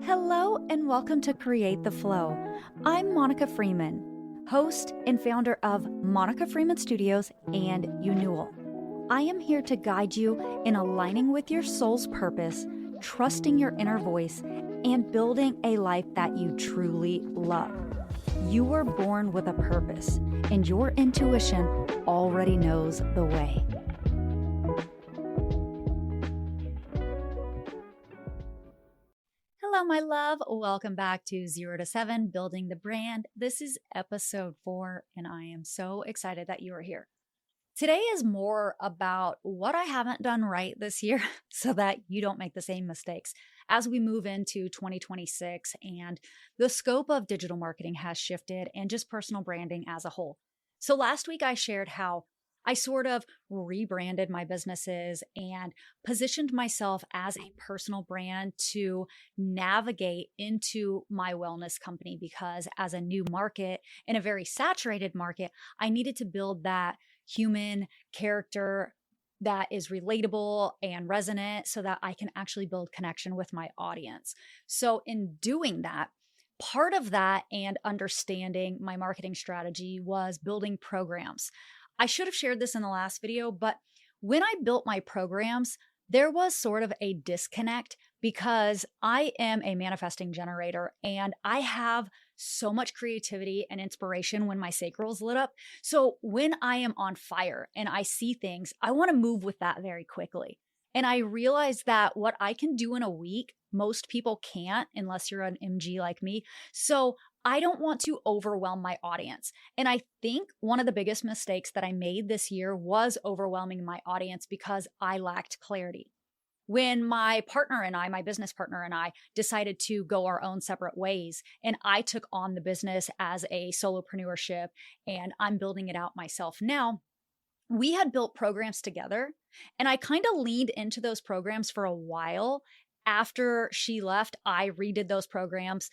Hello and welcome to Create the Flow. I'm Monica Freeman, host and founder of Monica Freeman Studios and Unewell. I am here to guide you in aligning with your soul's purpose, trusting your inner voice, and building a life that you truly love. You were born with a purpose, and your intuition already knows the way. Hello, my love. Welcome back to 0 to 7, Building the Brand. This is episode 4, and I am so excited that you are here. Today is more about what I haven't done right this year so that you don't make the same mistakes as we move into 2026 and the scope of digital marketing has shifted and just personal branding as a whole. So last week I shared how I sort of rebranded my businesses and positioned myself as a personal brand to navigate into my wellness company because as a new market in a very saturated market, I needed to build that human character that is relatable and resonant so that I can actually build connection with my audience. So in doing that, part of that and understanding my marketing strategy was building programs. I should have shared this in the last video, but when I built my programs, there was sort of a disconnect because I am a manifesting generator and I have so much creativity and inspiration when my sacral is lit up. So when I am on fire and I see things, I want to move with that very quickly. And I realized that what I can do in a week, most people can't unless you're an MG like me. So I don't want to overwhelm my audience. And I think one of the biggest mistakes that I made this year was overwhelming my audience because I lacked clarity. When my partner and I, my business partner and I, decided to go our own separate ways, and I took on the business as a solopreneurship and I'm building it out myself now, we had built programs together and I kind of leaned into those programs for a while. After she left, I redid those programs.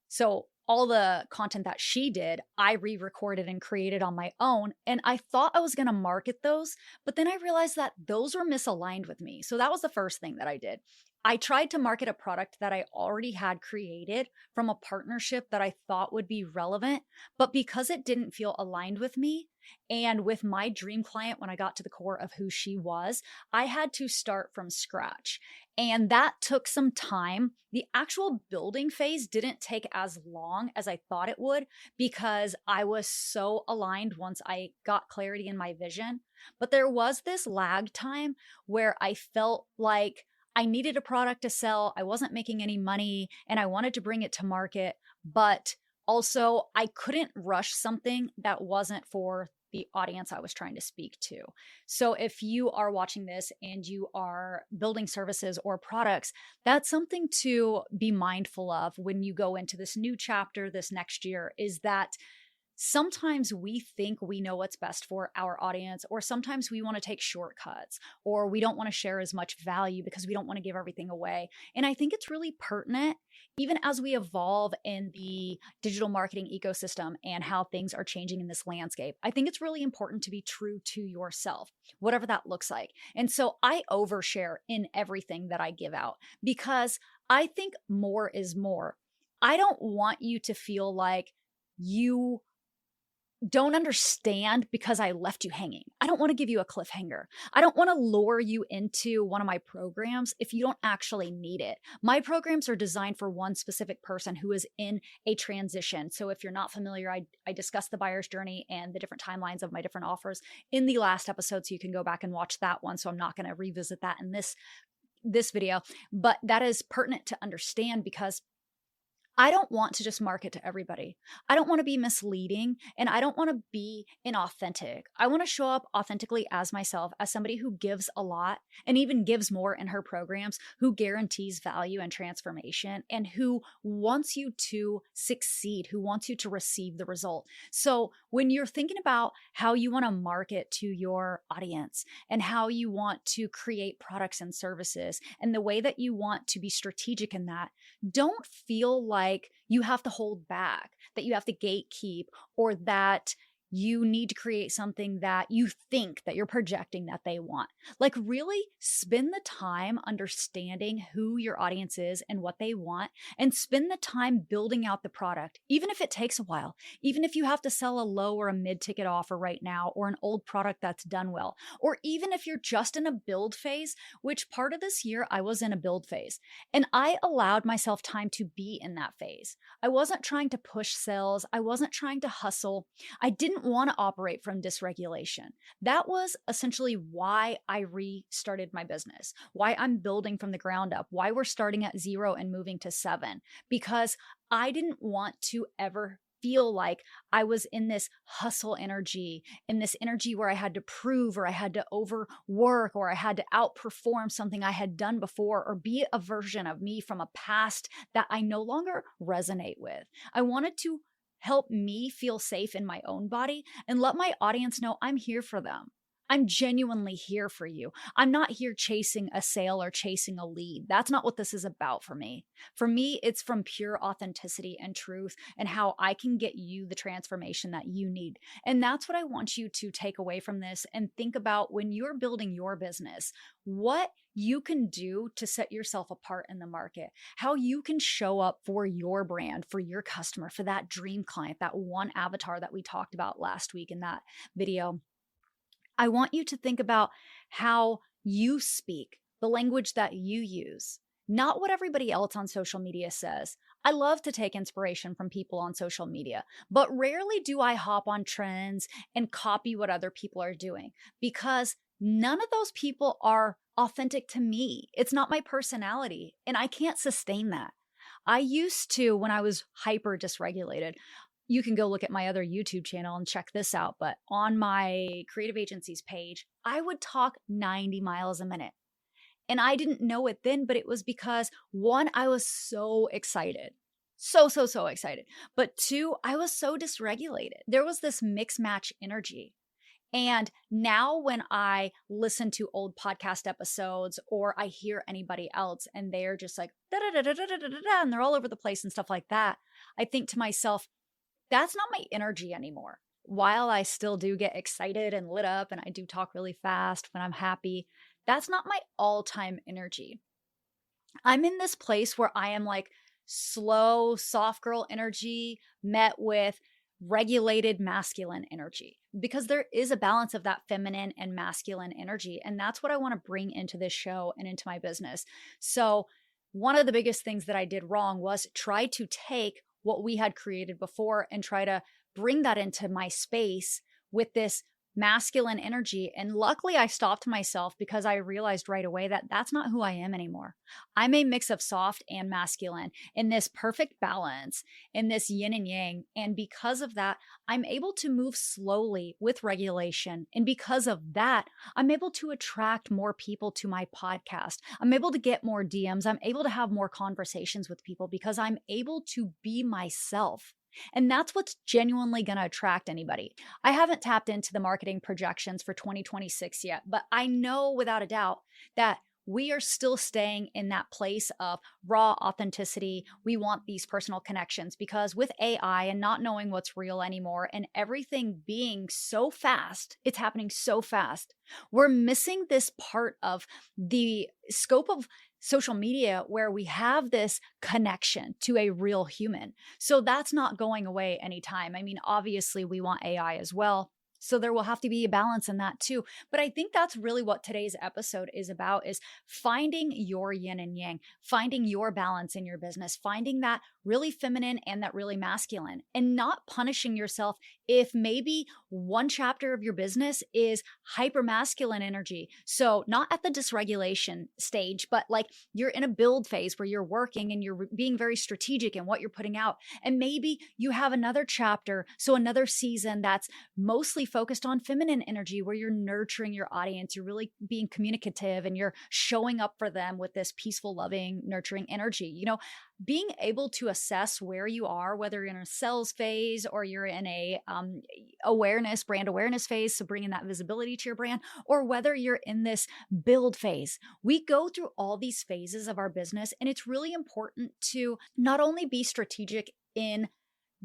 So all the content that she did, I re-recorded and created on my own. And I thought I was going to market those, but then I realized that those were misaligned with me. So that was the first thing that I did. I tried to market a product that I already had created from a partnership that I thought would be relevant, but because it didn't feel aligned with me and with my dream client, when I got to the core of who she was, I had to start from scratch. And that took some time. The actual building phase didn't take as long as I thought it would because I was so aligned once I got clarity in my vision. But there was this lag time where I felt like I needed a product to sell. I wasn't making any money and I wanted to bring it to market, but also I couldn't rush something that wasn't for the audience I was trying to speak to. So if you are watching this and you are building services or products, that's something to be mindful of when you go into this new chapter this next year, is that sometimes we think we know what's best for our audience, or sometimes we want to take shortcuts, or we don't want to share as much value because we don't want to give everything away. And I think it's really pertinent, even as we evolve in the digital marketing ecosystem and how things are changing in this landscape. I think it's really important to be true to yourself, whatever that looks like. And so I overshare in everything that I give out because I think more is more. I don't want you to feel like you don't understand because I left you hanging. I don't want to give you a cliffhanger. I don't want to lure you into one of my programs if you don't actually need it. My programs are designed for one specific person who is in a transition. So if you're not familiar, I discussed the buyer's journey and the different timelines of my different offers in the last episode. So you can go back and watch that one. So I'm not going to revisit that in this video, but that is pertinent to understand because I don't want to just market to everybody. I don't want to be misleading and I don't want to be inauthentic. I want to show up authentically as myself, as somebody who gives a lot and even gives more in her programs, who guarantees value and transformation, and who wants you to succeed, who wants you to receive the result. So when you're thinking about how you want to market to your audience and how you want to create products and services and the way that you want to be strategic in that, don't feel like you have to hold back, that you have to gatekeep, or that you need to create something that you think that you're projecting that they want. Like, really spend the time understanding who your audience is and what they want, and spend the time building out the product, even if it takes a while, even if you have to sell a low or a mid-ticket offer right now, or an old product that's done well, or even if you're just in a build phase, which part of this year I was in a build phase, and I allowed myself time to be in that phase. I wasn't trying to push sales. I wasn't trying to hustle. I didn't want to operate from dysregulation. That was essentially why I restarted my business, why I'm building from the ground up, why we're starting at 0 and moving to 7, because I didn't want to ever feel like I was in this hustle energy, in this energy where I had to prove, or I had to overwork, or I had to outperform something I had done before, or be a version of me from a past that I no longer resonate with. I wanted to help me feel safe in my own body and let my audience know I'm here for them. I'm genuinely here for you. I'm not here chasing a sale or chasing a lead. That's not what this is about for me. For me, it's from pure authenticity and truth, and how I can get you the transformation that you need. And that's what I want you to take away from this and think about when you're building your business, what you can do to set yourself apart in the market, how you can show up for your brand, for your customer, for that dream client, that one avatar that we talked about last week in that video. I want you to think about how you speak, the language that you use, not what everybody else on social media says. I love to take inspiration from people on social media, but rarely do I hop on trends and copy what other people are doing, because none of those people are authentic to me. It's not my personality, and I can't sustain that. I used to, when I was hyper dysregulated, you can go look at my other YouTube channel and check this out. But on my creative agency's page, I would talk 90 miles a minute. And I didn't know it then, but it was because, one, I was so excited. So excited. But two, I was so dysregulated. There was this mix match energy. And now when I listen to old podcast episodes, or I hear anybody else and they're just like, da da da da da da da, and they're all over the place and stuff like that, I think to myself, that's not my energy anymore. While I still do get excited and lit up, and I do talk really fast when I'm happy, that's not my all-time energy. I'm in this place where I am like slow, soft girl energy met with regulated masculine energy, because there is a balance of that feminine and masculine energy. And that's what I want to bring into this show and into my business. So, one of the biggest things that I did wrong was try to take what we had created before and try to bring that into my space with this masculine energy. And luckily, I stopped myself, because I realized right away that that's not who I am anymore. I'm a mix of soft and masculine in this perfect balance, in this yin and yang. And because of that, I'm able to move slowly with regulation. And because of that, I'm able to attract more people to my podcast. I'm able to get more DMs. I'm able to have more conversations with people, because I'm able to be myself. And that's what's genuinely going to attract anybody. I haven't tapped into the marketing projections for 2026 yet, but I know without a doubt that we are still staying in that place of raw authenticity. We want these personal connections, because with AI and not knowing what's real anymore, and everything being so fast, it's happening so fast, we're missing this part of the scope of social media where we have this connection to a real human. So that's not going away anytime. I mean, obviously we want AI as well, so there will have to be a balance in that too. But I think that's really what today's episode is about, is finding your yin and yang, finding your balance in your business, finding that really feminine and that really masculine, and not punishing yourself if maybe one chapter of your business is hyper masculine energy. So not at the dysregulation stage, but like you're in a build phase where you're working and you're being very strategic in what you're putting out. And maybe you have another chapter, so another season that's mostly focused on feminine energy, where you're nurturing your audience, you're really being communicative, and you're showing up for them with this peaceful, loving, nurturing energy. You know, being able to assess where you are, whether you're in a sales phase or you're in a brand awareness phase, so bringing that visibility to your brand, or whether you're in this build phase. We go through all these phases of our business, and it's really important to not only be strategic in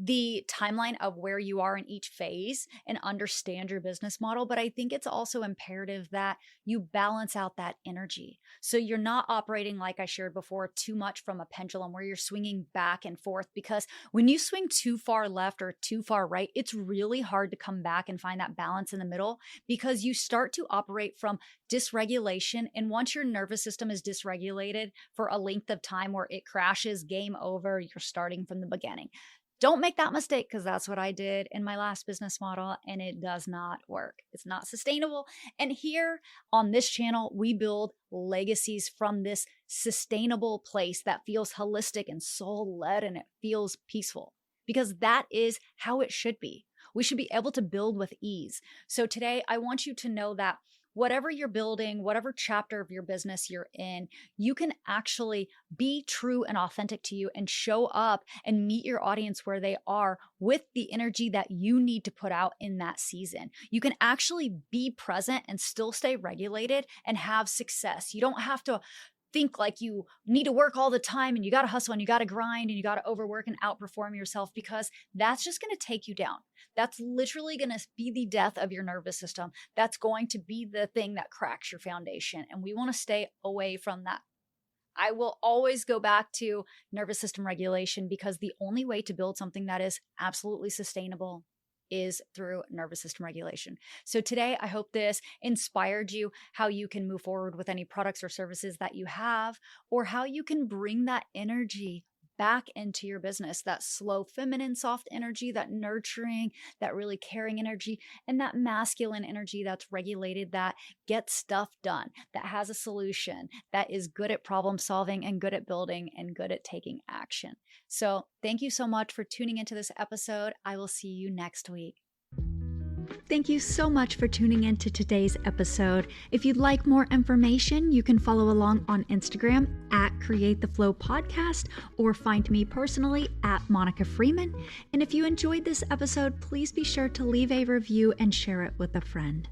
the timeline of where you are in each phase and understand your business model. But I think it's also imperative that you balance out that energy. So you're not operating, like I shared before, too much from a pendulum where you're swinging back and forth, because when you swing too far left or too far right, it's really hard to come back and find that balance in the middle, because you start to operate from dysregulation. And once your nervous system is dysregulated for a length of time where it crashes, game over, you're starting from the beginning. Don't make that mistake, because that's what I did in my last business model, and it does not work. It's not sustainable. And here on this channel, we build legacies from this sustainable place that feels holistic and soul-led, and it feels peaceful, because that is how it should be. We should be able to build with ease. So today, I want you to know that whatever you're building, whatever chapter of your business you're in, you can actually be true and authentic to you and show up and meet your audience where they are with the energy that you need to put out in that season. You can actually be present and still stay regulated and have success. You don't have to think like you need to work all the time and you got to hustle and you got to grind and you got to overwork and outperform yourself, because that's just going to take you down. That's literally going to be the death of your nervous system. That's going to be the thing that cracks your foundation. And we want to stay away from that. I will always go back to nervous system regulation, because the only way to build something that is absolutely sustainable is through nervous system regulation. So today, I hope this inspired you how you can move forward with any products or services that you have, or how you can bring that energy back into your business, that slow, feminine, soft energy, that nurturing, that really caring energy, and that masculine energy that's regulated, that gets stuff done, that has a solution, that is good at problem solving and good at building and good at taking action. So thank you so much for tuning into this episode. I will see you next week. Thank you so much for tuning in to today's episode. If you'd like more information, you can follow along on Instagram at Create the Flow Podcast, or find me personally at Monica Freeman. And if you enjoyed this episode, please be sure to leave a review and share it with a friend.